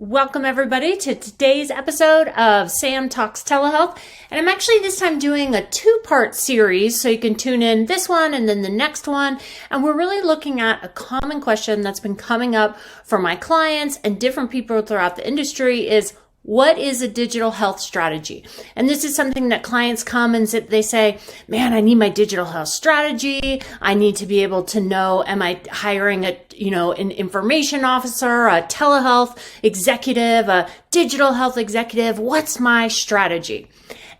Welcome everybody to today's episode of Sam Talks Telehealth. And I'm actually this time doing a two-part series, so you can tune in this one and then the next one. And we're really looking at a common question that's been coming up for my clients and different people throughout the industry is, what is a digital health strategy? And this is something that clients come and they say, man, I need my digital health strategy. I need to be able to know, am I hiring an information officer, a telehealth executive, a digital health executive? What's my strategy?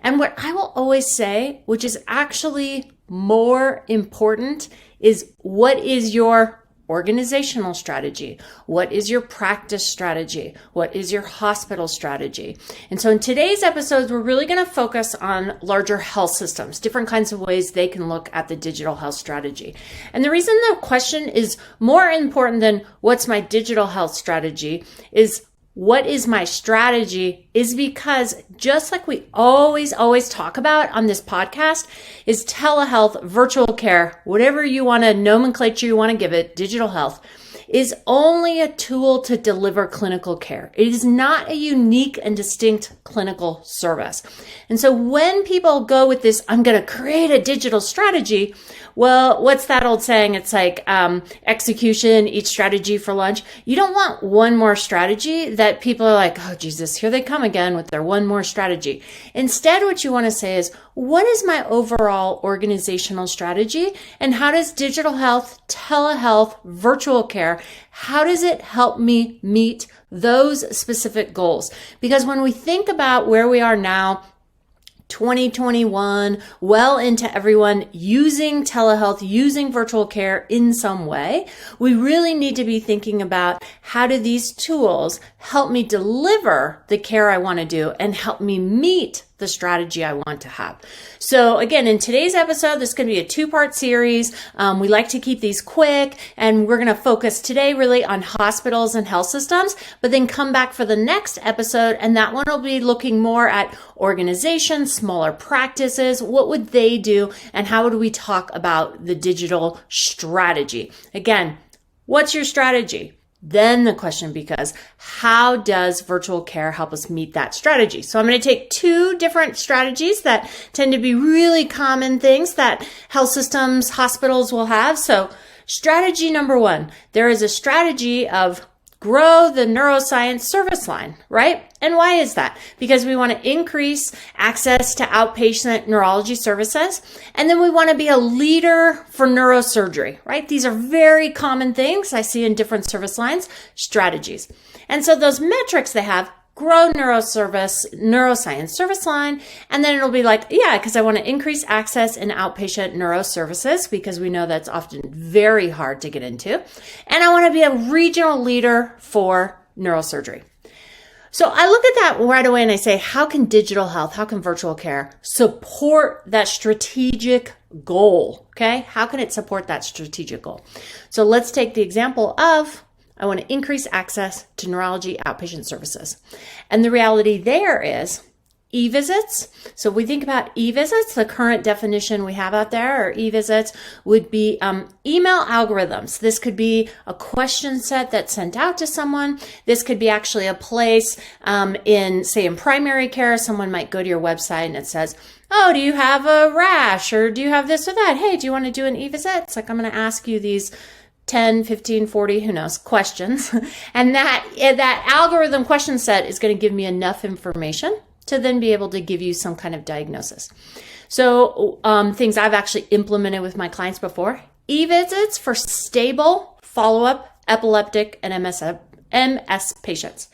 And what I will always say, which is actually more important, is what is your organizational strategy? What is your practice strategy? What is your hospital strategy? And so in today's episodes, we're really going to focus on larger health systems, different kinds of ways they can look at the digital health strategy. And the reason the question is more important than what's my digital health strategy is what is my strategy is because just like we always talk about on this podcast is telehealth, virtual care, whatever you want to nomenclature you want to give it, digital health is only a tool to deliver clinical care. It is not a unique and distinct clinical service. And so when people go with this, I'm going to create a digital strategy, well, what's that old saying? It's like execution, eat strategy for lunch. You don't want one more strategy that people are like, oh, Jesus, here they come again with their one more strategy. Instead, what you want to say is, what is my overall organizational strategy? And how does digital health, telehealth, virtual care, how does it help me meet those specific goals? Because when we think about where we are now, 2021, well into everyone using telehealth, using virtual care in some way, we really need to be thinking about how do these tools help me deliver the care I want to do and help me meet the strategy I want to have. So again, in today's episode, this is going to be a two-part series. We like to keep these quick, and we're going to focus today really on hospitals and health systems, but then come back for the next episode, and that one will be looking more at organizations, smaller practices, what would they do, and how would we talk about the digital strategy? Again, what's your strategy? Then the question becomes, how does virtual care help us meet that strategy? So I'm going to take two different strategies that tend to be really common things that health systems, hospitals will have. So strategy number one, there is a strategy of grow the neuroscience service line, right? And why is that? Because we want to increase access to outpatient neurology services. And then we want to be a leader for neurosurgery, right? These are very common things I see in different service lines, strategies. And so those metrics they have, grow neuroscience service line. And then it'll be like, yeah, because I want to increase access in outpatient neuro services because we know that's often very hard to get into. And I want to be a regional leader for neurosurgery. So I look at that right away and I say, how can digital health, how can virtual care support that strategic goal? Okay. How can it support that strategic goal? So let's take the example of I want to increase access to neurology outpatient services. And the reality there is e-visits. So if we think about e-visits, the current definition we have out there, or e-visits, would be email algorithms. This could be a question set that's sent out to someone. This could be actually a place in primary care. Someone might go to your website and it says, oh, do you have a rash? Or do you have this or that? Hey, do you want to do an e-visit? It's like, I'm going to ask you these 10, 15, 40, who knows, questions. And that algorithm question set is going to give me enough information to then be able to give you some kind of diagnosis. So things I've actually implemented with my clients before, e-visits for stable follow-up epileptic and MS patients.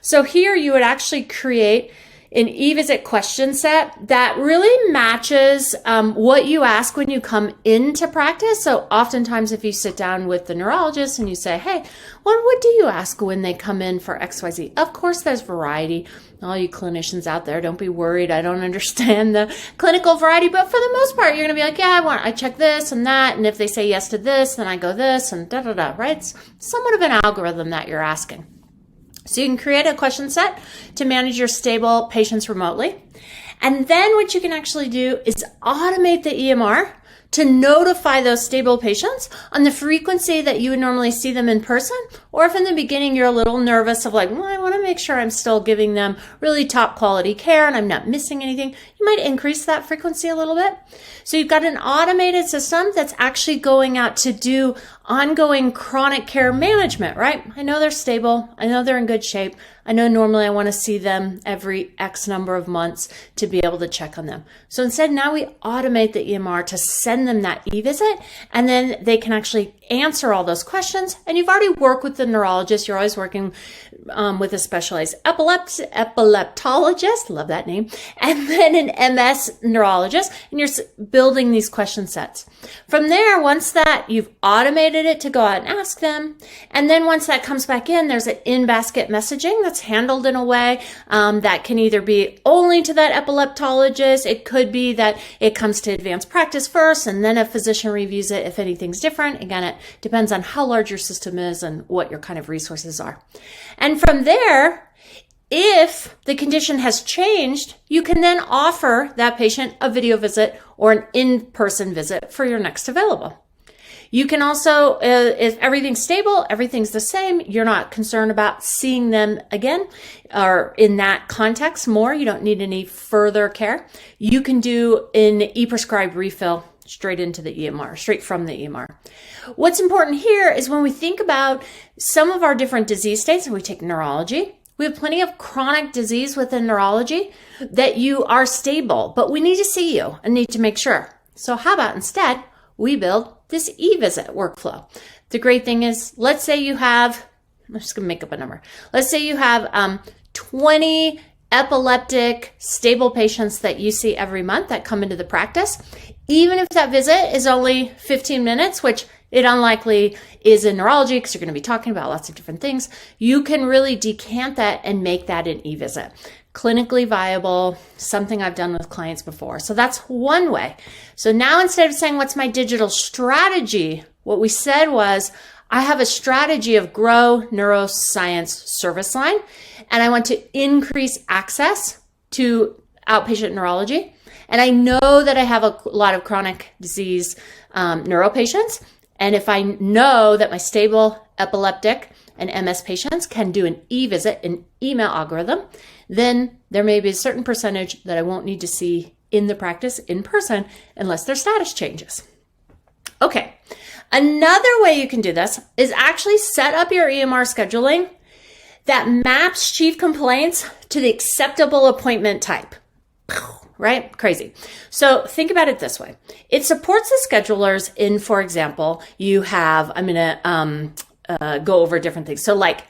So here you would actually create an e-visit question set that really matches what you ask when you come into practice. So oftentimes if you sit down with the neurologist and you say, hey, what do you ask when they come in for XYZ? Of course, there's variety. All you clinicians out there, don't be worried. I don't understand the clinical variety, but for the most part, you're going to be like, yeah, I check this and that. And if they say yes to this, then I go this and right? It's somewhat of an algorithm that you're asking. So you can create a question set to manage your stable patients remotely. And then what you can actually do is automate the EMR to notify those stable patients on the frequency that you would normally see them in person. Or if in the beginning you're a little nervous of like, well, I want to make sure I'm still giving them really top quality care and I'm not missing anything, you might increase that frequency a little bit. So you've got an automated system that's actually going out to do ongoing chronic care management, right? I know they're stable. I know they're in good shape. I know normally I want to see them every X number of months to be able to check on them. So instead, now we automate the EMR to send them that e-visit, and then they can actually answer all those questions. And you've already worked with the neurologist. You're always working with a specialized epileptologist, love that name, and then an MS neurologist, and you're building these question sets. From there, once that you've automated it to go out and ask them, and then once that comes back in, there's an in-basket messaging that's handled in a way that can either be only to that epileptologist. It could be that it comes to advanced practice first, and then a physician reviews it if anything's different. Again, it depends on how large your system is and what your kind of resources are. And from there, if the condition has changed, you can then offer that patient a video visit or an in-person visit for your next available. You can also, if everything's stable, everything's the same, you're not concerned about seeing them again or in that context more, you don't need any further care, you can do an e-prescribed refill straight into the EMR, straight from the EMR. What's important here is when we think about some of our different disease states, and we take neurology, we have plenty of chronic disease within neurology that you are stable, but we need to see you and need to make sure. So how about instead, we build this e-visit workflow. The great thing is, let's say you have, I'm just gonna make up a number. Let's say you have 20 epileptic stable patients that you see every month that come into the practice. Even if that visit is only 15 minutes, which it unlikely is in neurology because you're going to be talking about lots of different things, you can really decant that and make that an e-visit. Clinically viable, something I've done with clients before. So that's one way. So now instead of saying, what's my digital strategy? What we said was, I have a strategy of grow neuroscience service line, and I want to increase access to outpatient neurology. And I know that I have a lot of chronic disease neuro patients. And if I know that my stable epileptic and MS patients can do an e-visit, an email algorithm, then there may be a certain percentage that I won't need to see in the practice in person unless their status changes. Okay, another way you can do this is actually set up your EMR scheduling that maps chief complaints to the acceptable appointment type. Right? Crazy. So think about it this way. It supports the schedulers in, for example, you have, I'm going to go over different things. So like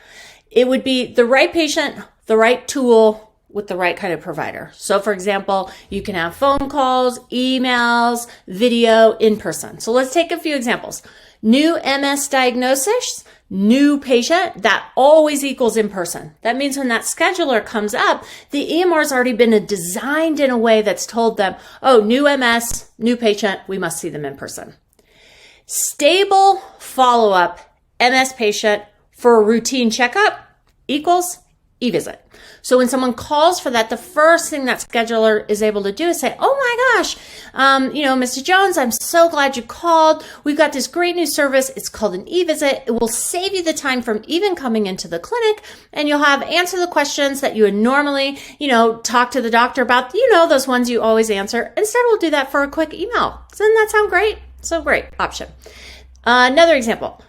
it would be the right patient, the right tool with the right kind of provider. So for example, you can have phone calls, emails, video, in person. So let's take a few examples. New MS diagnosis, new patient, that always equals in person. That means when that scheduler comes up, the EMR's already been designed in a way that's told them, oh, new MS, new patient, we must see them in person. Stable follow-up MS patient for a routine checkup equals e-visit. So when someone calls for that, the first thing that scheduler is able to do is say, oh my gosh, Mr. Jones, I'm so glad you called. We've got this great new service. It's called an e-visit. It will save you the time from even coming into the clinic, and you'll have answer the questions that you would normally, talk to the doctor about, those ones you always answer. Instead, we'll do that for a quick email. Doesn't that sound great? So great option. Another example,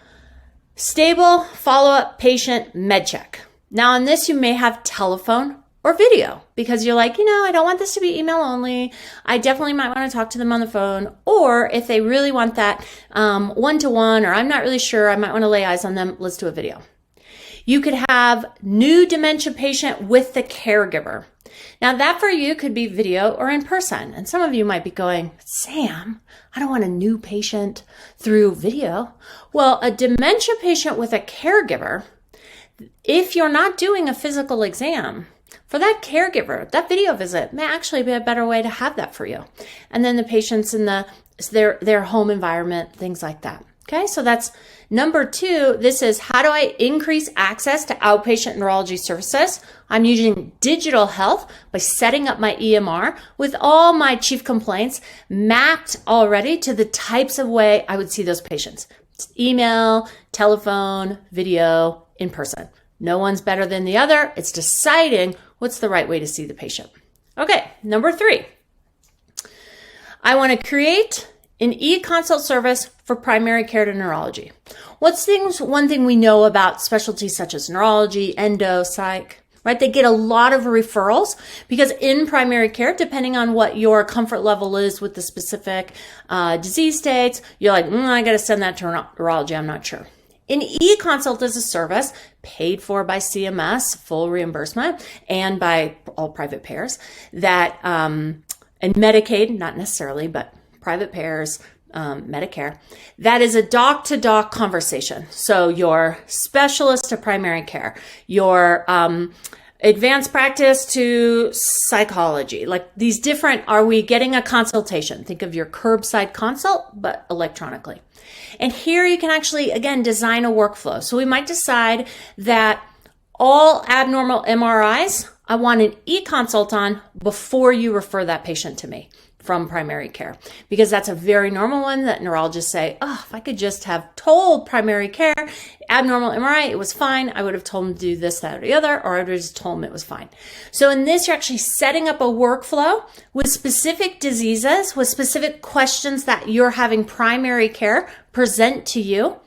stable follow-up patient med check. Now on this, you may have telephone or video because you're like, I don't want this to be email only. I definitely might want to talk to them on the phone. Or if they really want that one-to-one, or I'm not really sure, I might want to lay eyes on them, let's do a video. You could have new dementia patient with the caregiver. Now that for you could be video or in person. And some of you might be going, Sam, I don't want a new patient through video. Well, a dementia patient with a caregiver, if you're not doing a physical exam, for that caregiver, that video visit may actually be a better way to have that for you. And then the patients in their home environment, things like that. Okay, so that's number 2. This is how do I increase access to outpatient neurology services? I'm using digital health by setting up my EMR with all my chief complaints mapped already to the types of way I would see those patients. It's email, telephone, video, in person. No one's better than the other. It's deciding what's the right way to see the patient. Okay, number 3. I want to create an e-consult service for primary care to neurology. One thing we know about specialties such as neurology, endo, psych, right? They get a lot of referrals because in primary care, depending on what your comfort level is with the specific disease states, you're like, I got to send that to neurology. I'm not sure. An e-consult is a service paid for by CMS, full reimbursement, and by all private payers that, and Medicaid, not necessarily, but private payers, Medicare, that is a doc-to-doc conversation. So your specialist to primary care, your advanced practice to psychology, like these different, are we getting a consultation? Think of your curbside consult, but electronically. And here you can actually, again, design a workflow. So we might decide that all abnormal MRIs, I want an e-consult on before you refer that patient to me from primary care, because that's a very normal one that neurologists say, if I could just have told primary care abnormal MRI, it was fine. I would have told them to do this, that, or the other, or I would have just told them it was fine. So in this, you're actually setting up a workflow with specific diseases, with specific questions that you're having primary care present to you.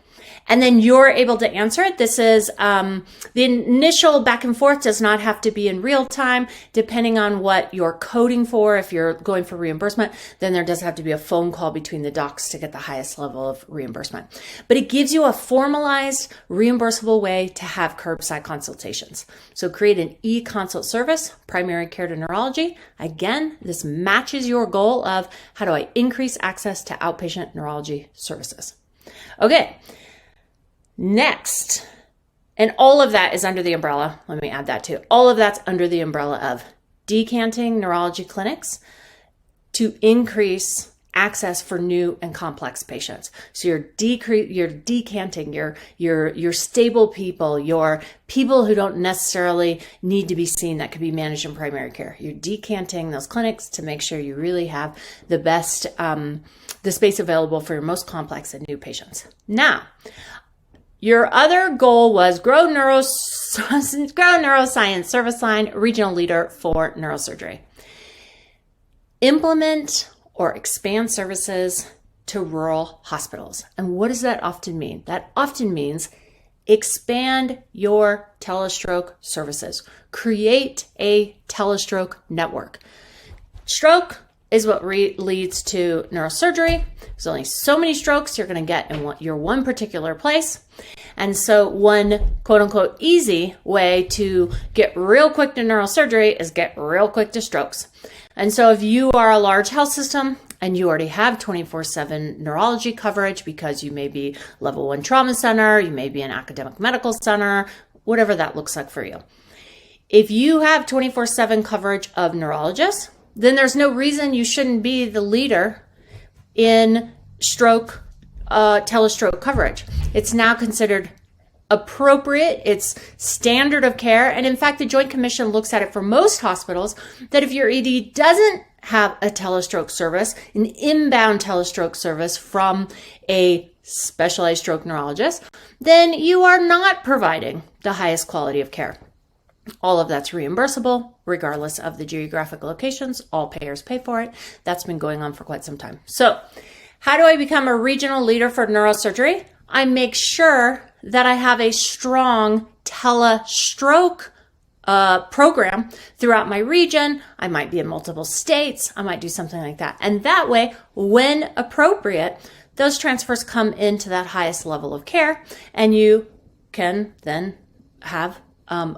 And then you're able to answer it. This is the initial back and forth does not have to be in real time, depending on what you're coding for. If you're going for reimbursement, then there does have to be a phone call between the docs to get the highest level of reimbursement. But it gives you a formalized, reimbursable way to have curbside consultations. So create an e-consult service, primary care to neurology. Again, this matches your goal of how do I increase access to outpatient neurology services. Okay. Next, and all of that is under the umbrella, let me add that too, all of that's under the umbrella of decanting neurology clinics to increase access for new and complex patients. So you're decanting your stable people, your people who don't necessarily need to be seen that could be managed in primary care. You're decanting those clinics to make sure you really have the best, the space available for your most complex and new patients. Now, your other goal was grow neuroscience service line, regional leader for neurosurgery. Implement or expand services to rural hospitals. And what does that often mean? That often means expand your telestroke services. Create a telestroke network. Stroke is what leads to neurosurgery. There's only so many strokes you're going to get in your one particular place. And so one quote unquote easy way to get real quick to neurosurgery is get real quick to strokes. And so if you are a large health system and you already have 24/7 neurology coverage because you may be level 1 trauma center, you may be an academic medical center, whatever that looks like for you. If you have 24/7 coverage of neurologists, then there's no reason you shouldn't be the leader in stroke, telestroke coverage. It's now considered appropriate. It's standard of care. And in fact, the Joint Commission looks at it for most hospitals that if your ED doesn't have a telestroke service, an inbound telestroke service from a specialized stroke neurologist, then you are not providing the highest quality of care. All of that's reimbursable, regardless of the geographic locations. All payers pay for it. That's been going on for quite some time. So how do I become a regional leader for neurosurgery? I make sure that I have a strong telestroke program throughout my region. I might be in multiple states. I might do something like that. And that way, when appropriate, those transfers come into that highest level of care, and you can then have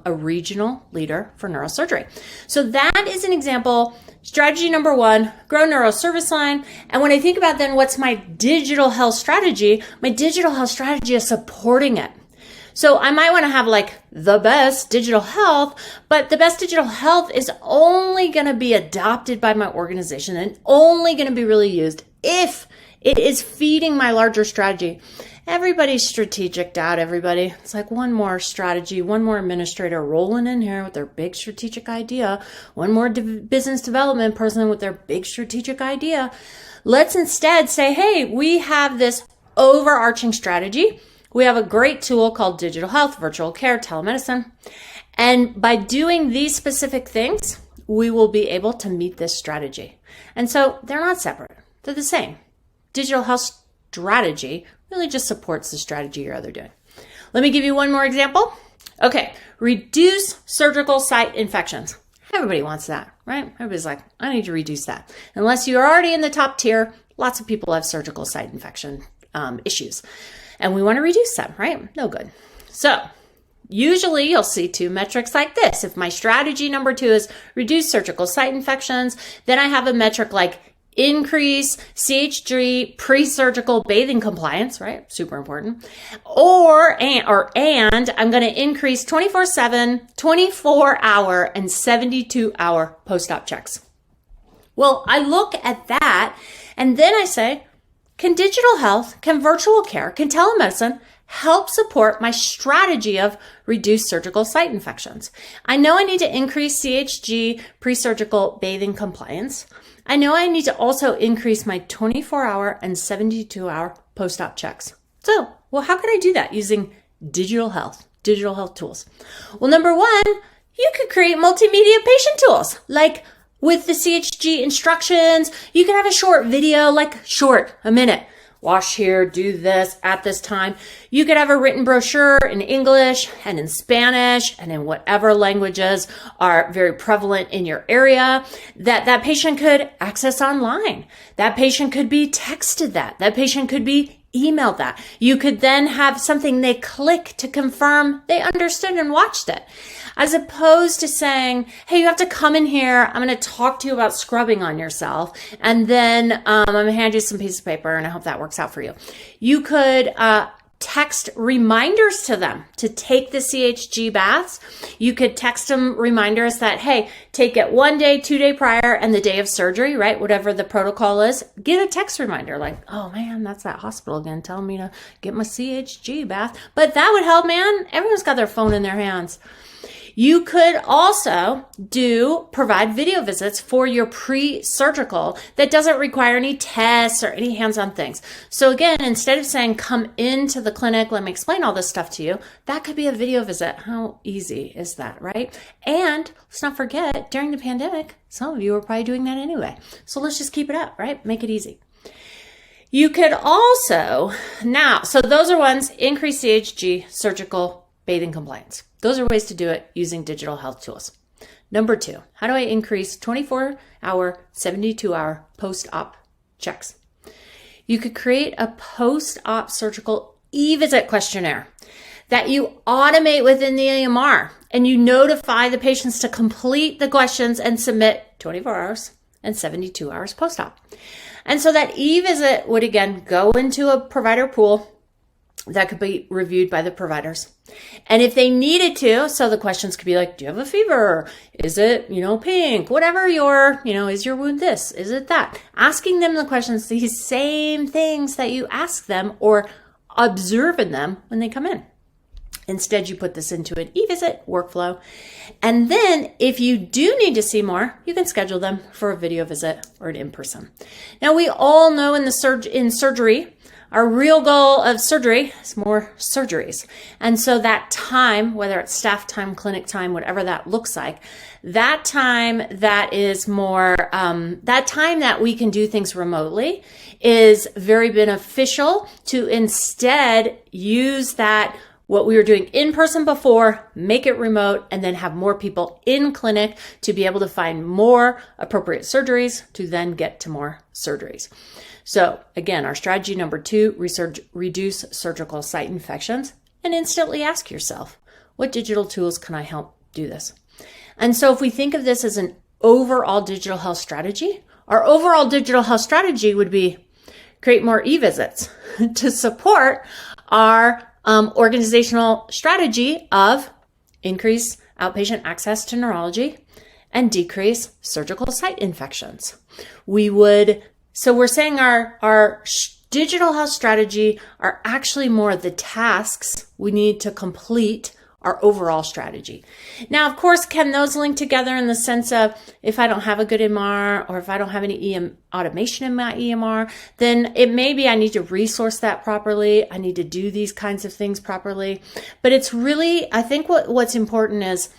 a regional leader for neurosurgery. So that is an example. Strategy number 1, grow neuro service line. And when I think about then what's my digital health strategy, my digital health strategy is supporting it. So I might want to have like the best digital health, but the best digital health is only going to be adopted by my organization and only going to be really used if It is feeding my larger strategy. Everybody's strategic out, everybody. It's like one more strategy, one more administrator rolling in here with their big strategic idea, one more business development person with their big strategic idea. Let's instead say, hey, we have this overarching strategy. We have a great tool called digital health, virtual care, telemedicine. And by doing these specific things, we will be able to meet this strategy. And so they're not separate. They're the same. Digital health strategy really just supports the strategy you're doing. Let me give you one more example. Okay, reduce surgical site infections. Everybody wants that, right? Everybody's like, I need to reduce that. Unless you're already in the top tier, lots of people have surgical site infection issues. And we want to reduce them, right? No good. So usually you'll see two metrics like this. If my strategy number 2 is reduce surgical site infections, then I have a metric like increase CHG pre-surgical bathing compliance, right? Super important. And I'm going to increase 24/7, 24-hour, and 72-hour post-op checks. Well, I look at that and then I say, can digital health, can virtual care, can telemedicine help support my strategy of reduced surgical site infections? I know I need to increase CHG pre-surgical bathing compliance. I know I need to also increase my 24-hour and 72-hour post-op checks. So, well, how can I do that using digital health tools? Well, number 1, you could create multimedia patient tools, like with the CHG instructions. You can have a short video, like a minute. Wash here, do this at this time. You could have a written brochure in English and in Spanish and in whatever languages are very prevalent in your area that patient could access online. That patient could be texted that patient could be emailed that. You could then have something they click to confirm they understood and watched it. As opposed to saying, hey, you have to come in here. I'm going to talk to you about scrubbing on yourself. And then I'm going to hand you some piece of paper, and I hope that works out for you. You could text reminders to them to take the CHG baths. You could text them reminders that, hey, take it 1 day, 2 day prior, and the day of surgery, right? Whatever the protocol is, get a text reminder like, oh man, that's that hospital again telling me to get my CHG bath. But that would help, man. Everyone's got their phone in their hands. You could also provide video visits for your pre-surgical that doesn't require any tests or any hands-on things. So again, instead of saying, come into the clinic, let me explain all this stuff to you, that could be a video visit. How easy is that, right? And let's not forget, during the pandemic, some of you were probably doing that anyway. So let's just keep it up, right? Make it easy. You could also, so those are ones, increase CHG, surgical, bathing compliance. Those are ways to do it using digital health tools. Number 2, how do I increase 24-hour, 72-hour post-op checks? You could create a post-op surgical e-visit questionnaire that you automate within the EMR, and you notify the patients to complete the questions and submit 24 hours and 72 hours post-op. And so that e-visit would again go into a provider pool that could be reviewed by the providers. And if they needed to, so the questions could be like, do you have a fever? Is it, pink? Whatever is your wound this? Is it that? Asking them the questions, these same things that you ask them or observe in them when they come in. Instead, you put this into an e-visit workflow. And then if you do need to see more, you can schedule them for a video visit or an in-person. Now, we all know in surgery, our real goal of surgery is more surgeries. And so that time, whether it's staff time, clinic time, whatever that looks like, that time that is more, that time that we can do things remotely is very beneficial to instead use that what we were doing in person before, make it remote, and then have more people in clinic to be able to find more appropriate surgeries to then get to more surgeries. So again, our strategy number 2, reduce surgical site infections, and instantly ask yourself, what digital tools can I help do this? And so if we think of this as an overall digital health strategy, our overall digital health strategy would be create more e-visits to support our organizational strategy of increase outpatient access to neurology and decrease surgical site infections. We would So we're saying our digital health strategy are actually more the tasks we need to complete our overall strategy. Now, of course, can those link together in the sense of if I don't have a good EMR or if I don't have any automation in my EMR, then it may be I need to resource that properly. I need to do these kinds of things properly. But it's really, I think what's important is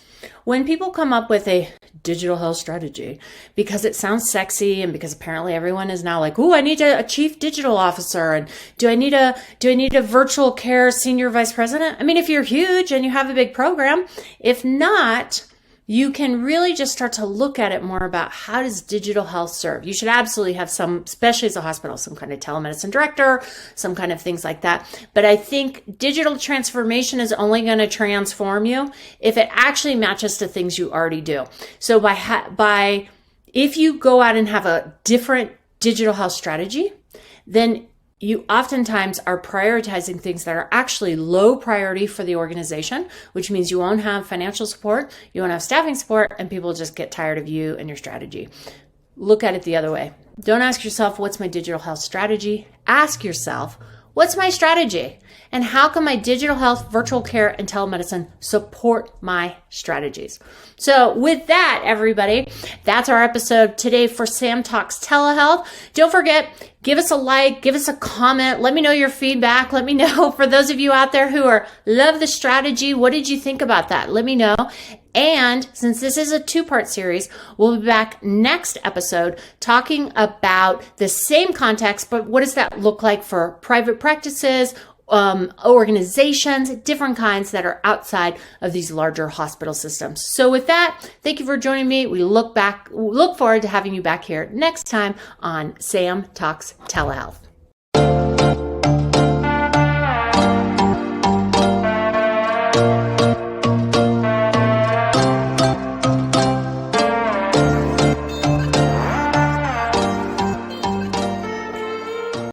when people come up with a digital health strategy, because it sounds sexy and because apparently everyone is now like, "Ooh, I need a chief digital officer, and do I need a virtual care senior vice president?" I mean, if you're huge and you have a big program, if not, you can really just start to look at it more about how does digital health serve. You should absolutely have some, especially as a hospital, some kind of telemedicine director, some kind of things like that. But I think digital transformation is only going to transform you if it actually matches to things you already do. So if you go out and have a different digital health strategy, then you oftentimes are prioritizing things that are actually low priority for the organization, which means you won't have financial support, you won't have staffing support, and people just get tired of you and your strategy. Look at it the other way. Don't ask yourself, what's my digital health strategy? Ask yourself, what's my strategy? And how can my digital health, virtual care, and telemedicine support my strategies? So with that, everybody, that's our episode today for Sam Talks Telehealth. Don't forget, give us a like, give us a comment. Let me know your feedback. Let me know, for those of you out there who love the strategy, what did you think about that? Let me know. And since this is a two-part series, we'll be back next episode talking about the same context, but what does that look like for private practices, organizations, different kinds that are outside of these larger hospital systems. So with that, thank you for joining me. We look forward to having you back here next time on Sam Talks Telehealth.